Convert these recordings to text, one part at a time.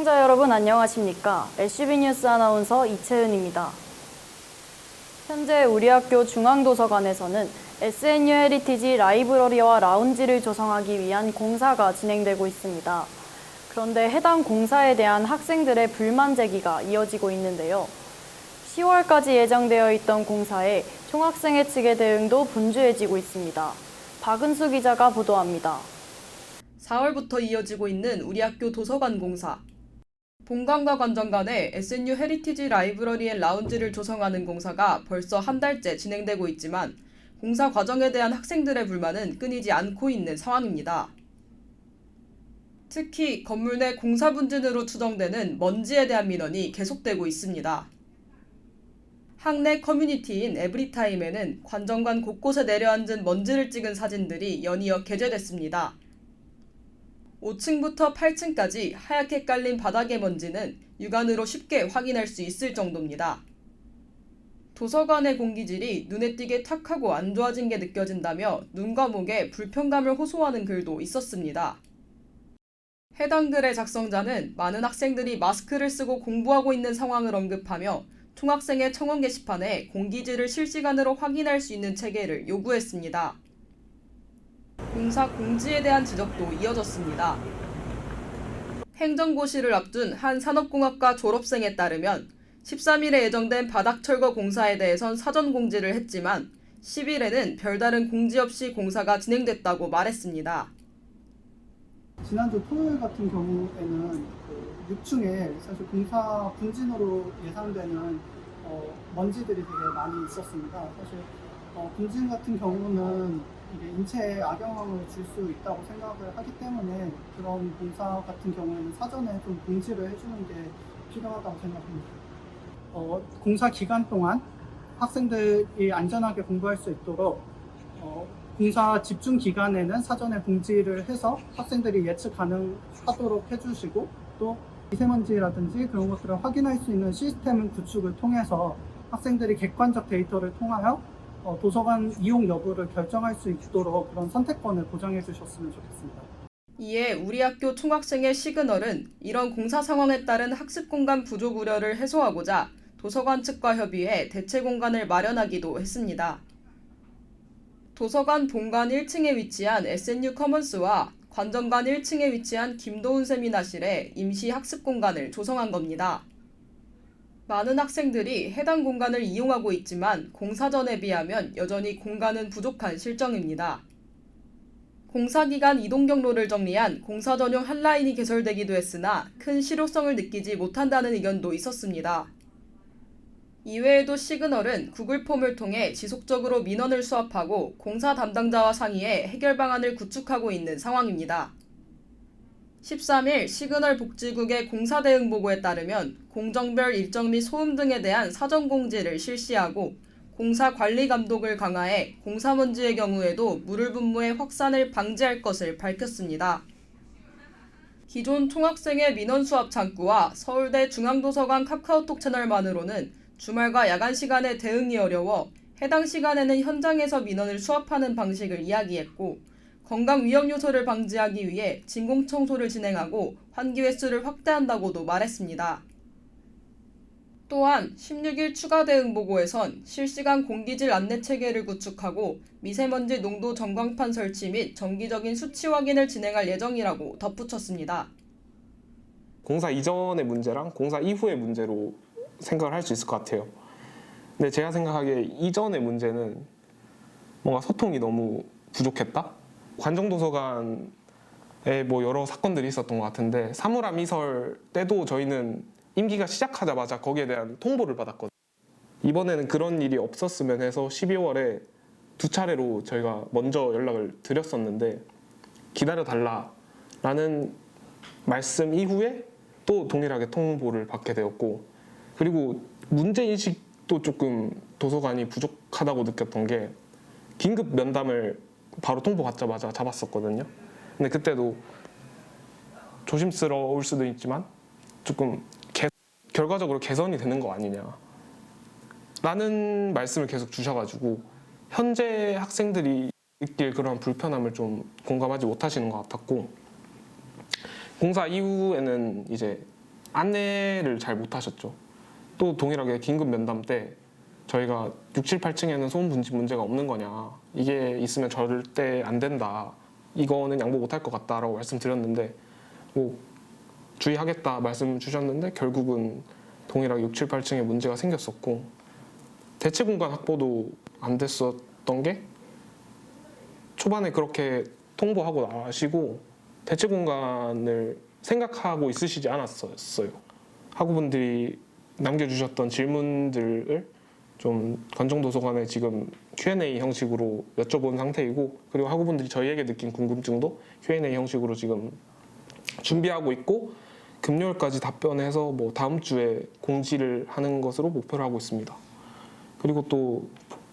시청자 여러분 안녕하십니까? SB 뉴스 아나운서 이채은입니다. 현재 우리 학교 중앙도서관에서는 SNU 헤리티지 라이브러리와 라운지를 조성하기 위한 공사가 진행되고 있습니다. 그런데 해당 공사에 대한 학생들의 불만 제기가 이어지고 있는데요. 10월까지 예정되어 있던 공사에 총학생회 측의 대응도 분주해지고 있습니다. 박은수 기자가 보도합니다. 4월부터 이어지고 있는 우리 학교 도서관 공사. 본관과 관정 간에 SNU 헤리티지 라이브러리 앤 라운지를 조성하는 공사가 벌써 한 달째 진행되고 있지만 공사 과정에 대한 학생들의 불만은 끊이지 않고 있는 상황입니다. 특히 건물 내 공사 분진으로 추정되는 먼지에 대한 민원이 계속되고 있습니다. 학내 커뮤니티인 에브리타임에는 관정관 곳곳에 내려앉은 먼지를 찍은 사진들이 연이어 게재됐습니다. 5층부터 8층까지 하얗게 깔린 바닥의 먼지는 육안으로 쉽게 확인할 수 있을 정도입니다. 도서관의 공기질이 눈에 띄게 탁하고 안 좋아진 게 느껴진다며 눈과 목에 불편감을 호소하는 글도 있었습니다. 해당 글의 작성자는 많은 학생들이 마스크를 쓰고 공부하고 있는 상황을 언급하며 총학생회 청원 게시판에 공기질을 실시간으로 확인할 수 있는 체계를 요구했습니다. 공사 공지에 대한 지적도 이어졌습니다. 행정고시를 앞둔 한 산업공학과 졸업생에 따르면 13일에 예정된 바닥 철거 공사에 대해선 사전 공지를 했지만 10일에는 별다른 공지 없이 공사가 진행됐다고 말했습니다. 지난주 토요일 같은 경우에는 6층에 사실 공사 분진으로 예상되는 먼지들이 되게 많이 있었습니다. 사실 분진 같은 경우는 이게 인체에 악영향을 줄 수 있다고 생각을 하기 때문에 그런 공사 같은 경우에는 사전에 좀 공지를 해주는 게 필요하다고 생각합니다. 공사 기간 동안 학생들이 안전하게 공부할 수 있도록 공사 집중 기간에는 사전에 공지를 해서 학생들이 예측 가능하도록 해주시고 또 미세먼지라든지 그런 것들을 확인할 수 있는 시스템 구축을 통해서 학생들이 객관적 데이터를 통하여 도서관 이용 여부를 결정할 수 있도록 그런 선택권을 보장해 주셨으면 좋겠습니다. 이에 우리 학교 총학생회 시그널은 이런 공사 상황에 따른 학습 공간 부족 우려를 해소하고자 도서관 측과 협의해 대체 공간을 마련하기도 했습니다. 도서관 본관 1층에 위치한 SNU 커먼스와 관정관 1층에 위치한 김도훈 세미나실에 임시 학습 공간을 조성한 겁니다. 많은 학생들이 해당 공간을 이용하고 있지만 공사 전에 비하면 여전히 공간은 부족한 실정입니다. 공사 기간 이동 경로를 정리한 공사 전용 한라인이 개설되기도 했으나 큰 실효성을 느끼지 못한다는 의견도 있었습니다. 이외에도 시그널은 구글 폼을 통해 지속적으로 민원을 수합하고 공사 담당자와 상의해 해결 방안을 구축하고 있는 상황입니다. 13일 시그널 복지국의 공사 대응 보고에 따르면 공정별 일정 및 소음 등에 대한 사전 공지를 실시하고 공사 관리 감독을 강화해 공사 먼지의 경우에도 물을 분무해 확산을 방지할 것을 밝혔습니다. 기존 총학생회 민원 수합 창구와 서울대 중앙도서관 카카오톡 채널만으로는 주말과 야간 시간에 대응이 어려워 해당 시간에는 현장에서 민원을 수합하는 방식을 이야기했고 건강 위험 요소를 방지하기 위해 진공청소를 진행하고 환기 횟수를 확대한다고도 말했습니다. 또한 16일 추가 대응 보고에선 실시간 공기질 안내 체계를 구축하고 미세먼지 농도 전광판 설치 및 정기적인 수치 확인을 진행할 예정이라고 덧붙였습니다. 공사 이전의 문제랑 공사 이후의 문제로 생각을 할 수 있을 것 같아요. 근데 제가 생각하기에 이전의 문제는 뭔가 소통이 너무 부족했다? 관정도서관에 뭐 여러 사건들이 있었던 것 같은데 사물함 이설 때도 저희는 임기가 시작하자마자 거기에 대한 통보를 받았거든요. 이번에는 그런 일이 없었으면 해서 12월에 2차례로 저희가 먼저 연락을 드렸었는데 기다려달라라는 말씀 이후에 또 동일하게 통보를 받게 되었고 그리고 문제인식도 조금 도서관이 부족하다고 느꼈던 게 긴급 면담을 바로 통보받자마자 잡았었거든요. 근데 그때도 조심스러울 수도 있지만 조금 결과적으로 개선이 되는 거 아니냐 라는 말씀을 계속 주셔가지고 현재 학생들이 느낄 그런 불편함을 좀 공감하지 못하시는 것 같았고 공사 이후에는 이제 안내를 잘 못하셨죠. 또 동일하게 긴급 면담 때 저희가 6, 7, 8층에는 소음 분진 문제가 없는 거냐, 이게 있으면 절대 안 된다, 이거는 양보 못할 것 같다라고 말씀드렸는데 뭐 주의하겠다 말씀 주셨는데 결국은 동일하게 6, 7, 8층에 문제가 생겼었고, 대체 공간 확보도 안 됐었던 게 초반에 그렇게 통보하고 나시고 대체 공간을 생각하고 있으시지 않았었어요. 학우분들이 남겨주셨던 질문들을 좀 관정도서관에 지금 Q&A 형식으로 여쭤본 상태이고, 그리고 학우분들이 저희에게 느낀 궁금증도 Q&A 형식으로 지금 준비하고 있고, 금요일까지 답변해서 뭐 다음 주에 공지를 하는 것으로 목표를 하고 있습니다. 그리고 또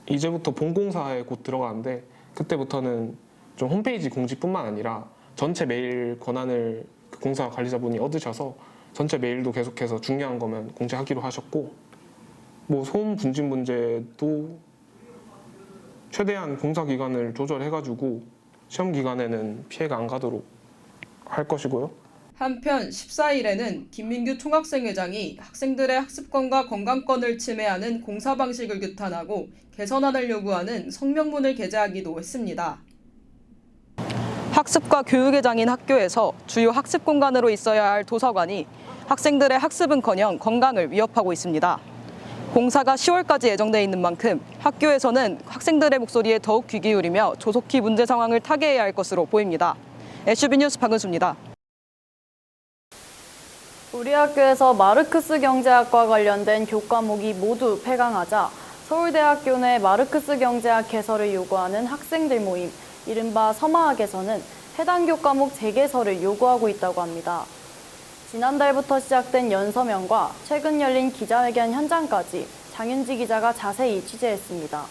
이제부터 본공사에 곧 들어가는데, 그때부터는 좀 홈페이지 공지뿐만 아니라 전체 메일 권한을 그 공사 관리자분이 얻으셔서 전체 메일도 계속해서 중요한 거면 공지하기로 하셨고, 뭐 소음 분진 문제도 최대한 공사 기간을 조절해가지고 시험 기간에는 피해가 안 가도록 할 것이고요. 한편 14일에는 김민규 총학생회장이 학생들의 학습권과 건강권을 침해하는 공사 방식을 규탄하고 개선안을 요구하는 성명문을 게재하기도 했습니다. 학습과 교육의 장인 학교에서 주요 학습 공간으로 있어야 할 도서관이 학생들의 학습은커녕 건강을 위협하고 있습니다. 공사가 10월까지 예정돼 있는 만큼 학교에서는 학생들의 목소리에 더욱 귀 기울이며 조속히 문제 상황을 타개해야 할 것으로 보입니다. SB 뉴스 박은수입니다. 우리 학교에서 마르크스 경제학과 관련된 교과목이 모두 폐강하자 서울대학교 내 마르크스 경제학 개설을 요구하는 학생들 모임, 이른바 서마학에서는 해당 교과목 재개설을 요구하고 있다고 합니다. 지난달부터 시작된 연서명과 최근 열린 기자회견 현장까지 장윤지 기자가 자세히 취재했습니다.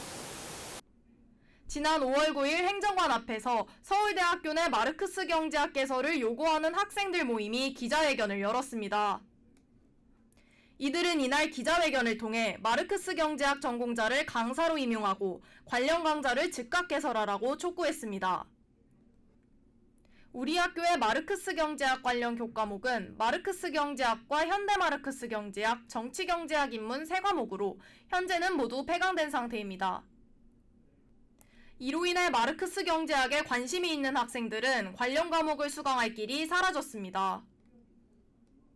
지난 5월 9일 행정관 앞에서 서울대학교 내 마르크스 경제학 개설을 요구하는 학생들 모임이 기자회견을 열었습니다. 이들은 이날 기자회견을 통해 마르크스 경제학 전공자를 강사로 임용하고 관련 강좌를 즉각 개설하라고 촉구했습니다. 우리 학교의 마르크스 경제학 관련 교과목은 마르크스 경제학과 현대 마르크스 경제학, 정치 경제학 입문 3과목으로 현재는 모두 폐강된 상태입니다. 이로 인해 마르크스 경제학에 관심이 있는 학생들은 관련 과목을 수강할 길이 사라졌습니다.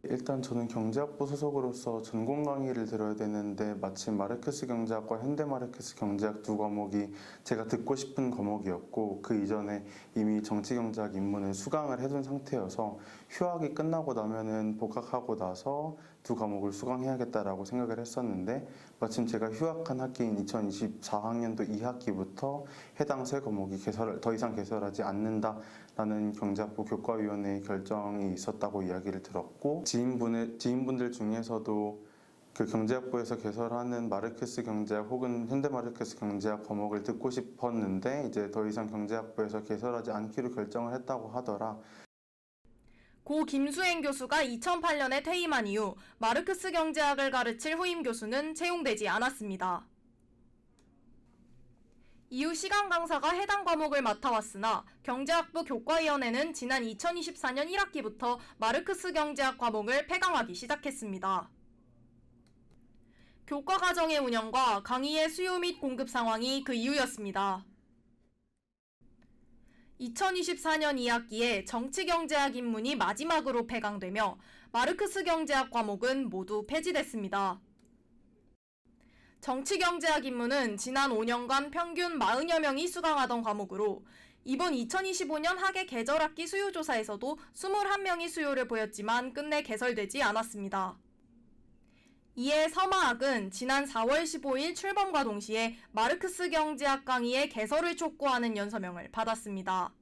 일단 저는 경제학부 소속으로서 전공 강의를 들어야 되는데 마침 마르크스 경제학과 현대 마르크스 경제학 두 과목이 제가 듣고 싶은 과목이었고, 그 이전에 이미 정치 경제학 입문을 수강을 해둔 상태여서 휴학이 끝나고 나면은 복학하고 나서 두 과목을 수강해야겠다라고 생각을 했었는데, 마침 제가 휴학한 학기인 2024학년도 2학기부터 해당 세 과목이 더 이상 개설하지 않는다라는 경제학부 교과위원회의 결정이 있었다고 이야기를 들었고, 지인분들 중에서도 그 경제학부에서 개설하는 마르크스 경제학 혹은 현대 마르크스 경제학 과목을 듣고 싶었는데 이제 더 이상 경제학부에서 개설하지 않기로 결정을 했다고 하더라. 고 김수행 교수가 2008년에 퇴임한 이후 마르크스 경제학을 가르칠 후임 교수는 채용되지 않았습니다. 이후 시간 강사가 해당 과목을 맡아왔으나 경제학부 교과위원회는 지난 2024년 1학기부터 마르크스 경제학 과목을 폐강하기 시작했습니다. 교과 과정의 운영과 강의의 수요 및 공급 상황이 그 이유였습니다. 2024년 2학기에 정치경제학 입문이 마지막으로 폐강되며 마르크스 경제학 과목은 모두 폐지됐습니다. 정치경제학 입문은 지난 5년간 평균 40여 명이 수강하던 과목으로 이번 2025년 학예 개설학기 수요조사에서도 21명이 수요를 보였지만 끝내 개설되지 않았습니다. 이에 서마학은 지난 4월 15일 출범과 동시에 마르크스 경제학 강의의 개설을 촉구하는 연서명을 받았습니다.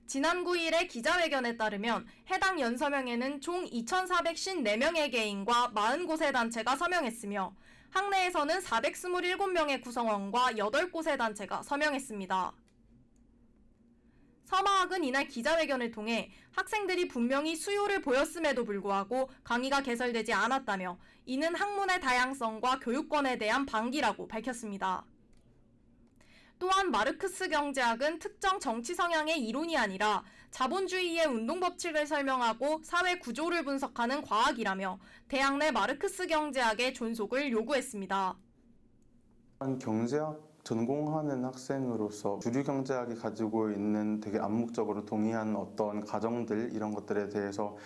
지난 9일의 기자회견에 따르면 해당 연서명에는 총 2,454명의 개인과 40곳의 단체가 서명했으며 학내에서는 427명의 구성원과 8곳의 단체가 서명했습니다. 서마학은 이날 기자회견을 통해 학생들이 분명히 수요를 보였음에도 불구하고 강의가 개설되지 않았다며 이는 학문의 다양성과 교육권에 대한 방기라고 밝혔습니다. 또한 마르크스 경제학은 특정 정치 성향의 이론이 아니라 자본주의의 운동 법칙을 설명하고 사회 구조를 분석하는 과학이라며 대학 내 마르크스 경제학의 존속을 요구했습니다. 경제학 전공하는 학생으로서 주류 경제학이 가지고 있는 되게 암묵적으로 동의한 어떤 가정들 이런 것들에 대해서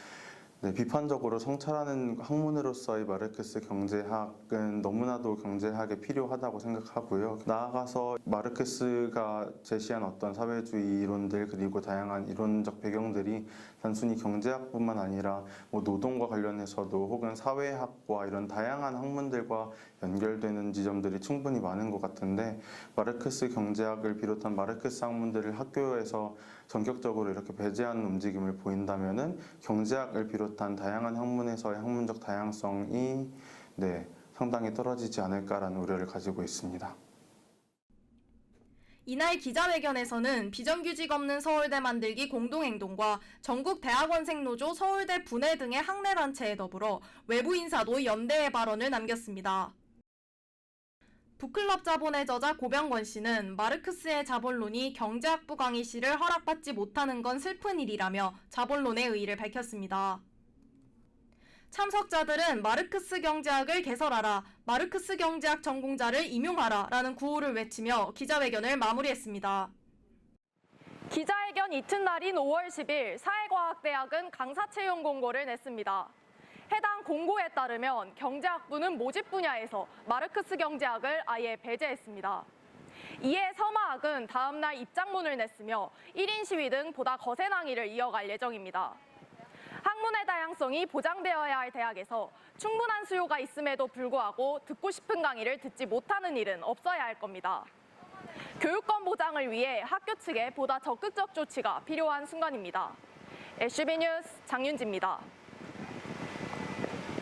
비판적으로 성찰하는 학문으로서의 마르크스 경제학은 너무나도 경제학에 필요하다고 생각하고요. 나아가서 마르크스가 제시한 어떤 사회주의 이론들 그리고 다양한 이론적 배경들이 단순히 경제학뿐만 아니라 노동과 관련해서도 혹은 사회학과 이런 다양한 학문들과 연결되는 지점들이 충분히 많은 것 같은데 마르크스 경제학을 비롯한 마르크스 학문들을 학교에서 전격적으로 이렇게 배제하는 움직임을 보인다면은 경제학을 비롯한 다양한 학문에서의 학문적 다양성이 상당히 떨어지지 않을까라는 우려를 가지고 있습니다. 이날 기자회견에서는 비정규직 없는 서울대 만들기 공동행동과 전국대학원생노조 서울대 분회 등의 학내단체에 더불어 외부 인사도 연대의 발언을 남겼습니다. 북클럽 자본의 저자 고병권 씨는 마르크스의 자본론이 경제학부 강의실을 허락받지 못하는 건 슬픈 일이라며 자본론의 의의를 밝혔습니다. 참석자들은 마르크스 경제학을 개설하라, 마르크스 경제학 전공자를 임용하라 라는 구호를 외치며 기자회견을 마무리했습니다. 기자회견 이튿날인 5월 10일 사회과학대학은 강사 채용 공고를 냈습니다. 해당 공고에 따르면 경제학부는 모집 분야에서 마르크스 경제학을 아예 배제했습니다. 이에 서마학은 다음 날 입장문을 냈으며 1인 시위 등 보다 거센 항의를 이어갈 예정입니다. 학문의 다양성이 보장되어야 할 대학에서 충분한 수요가 있음에도 불구하고 듣고 싶은 강의를 듣지 못하는 일은 없어야 할 겁니다. 교육권 보장을 위해 학교 측에 보다 적극적 조치가 필요한 순간입니다. SB 뉴스 장윤지입니다.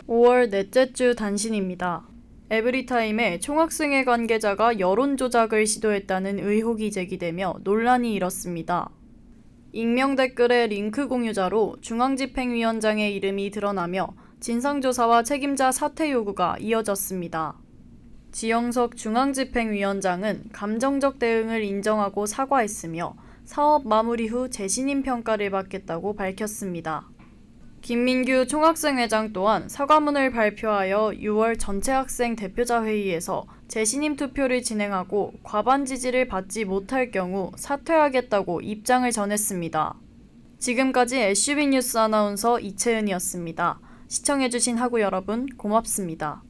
5월 넷째 주 단신입니다. 에브리타임에 총학생회 관계자가 여론 조작을 시도했다는 의혹이 제기되며 논란이 일었습니다. 익명 댓글의 링크 공유자로 중앙집행위원장의 이름이 드러나며 진상조사와 책임자 사퇴 요구가 이어졌습니다. 지영석 중앙집행위원장은 감정적 대응을 인정하고 사과했으며 사업 마무리 후 재신임 평가를 받겠다고 밝혔습니다. 김민규 총학생회장 또한 사과문을 발표하여 6월 전체 학생 대표자 회의에서 재신임 투표를 진행하고 과반 지지를 받지 못할 경우 사퇴하겠다고 입장을 전했습니다. 지금까지 SB 뉴스 아나운서 이채은이었습니다. 시청해주신 학우 여러분 고맙습니다.